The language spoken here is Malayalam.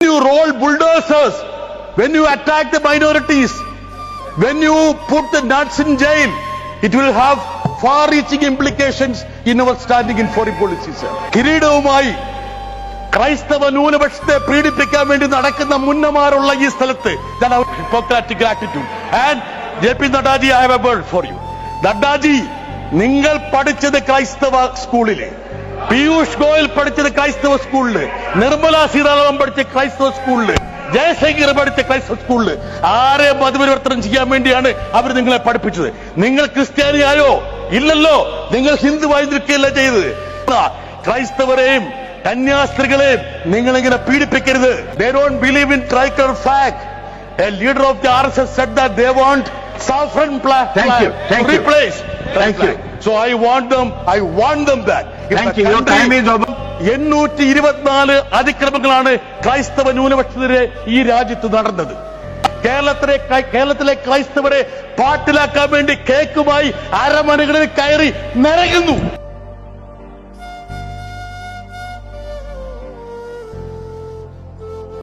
you roll bulldozers, when you attack the minorities, when you put the nuts in jail, it will have far-reaching implications in our standing in foreign policy, sir. കിരീടവുമായി ക്രൈസ്തവ ന്യൂനപക്ഷത്തെ പീഡിപ്പിക്കാൻ വേണ്ടി നടക്കുന്ന മുന്നമാരുള്ള ഈ സ്ഥലത്ത് Hippocratic attitude. And JP നഡ്ഡാജി, I have a word for you. നഡ്ഡാജി, നിങ്ങൾ പഠിച്ചത് ക്രൈസ്തവ സ്കൂളില്, പീയൂഷ് ഗോയൽ പഠിച്ചത് ക്രൈസ്തവ സ്കൂളില്, നിർമ്മല സീതാരാമൻ പഠിച്ച ക്രൈസ്തവ സ്കൂളില്, ജയശങ്കർ പഠിച്ച ക്രൈസ്തവ സ്കൂളില്. ആരെ മതപരിവർത്തനം ചെയ്യാൻ വേണ്ടിയാണ് അവർ നിങ്ങളെ പഠിപ്പിച്ചത്? നിങ്ങൾ ക്രിസ്ത്യാനിയായോ? ഇല്ലല്ലോ. നിങ്ങൾ ഹിന്ദുവായി നിൽക്കുകയല്ല ചെയ്തത്. ക്രൈസ്തവരെയും കന്യാസ്ത്രീകളെയും നിങ്ങൾ ഇങ്ങനെ പീഡിപ്പിക്കരുത്. They don't believe in tricolor flag. A leader of the RSS said that they want saffron flag to replace. Thank you. So I want them back. Thank you. Your time is over. 824 അതിക്രമങ്ങളാണ് ക്രൈസ്തവ ന്യൂനപക്ഷത്തിനെതിരെ ഈ രാജ്യത്ത് നടന്നത്. കേരളത്തിലെ ക്രൈസ്തവരെ പാട്ടിലാക്കാൻ വേണ്ടി കേക്കുമായി അരമനകളിൽ കയറി നിറയുന്നു.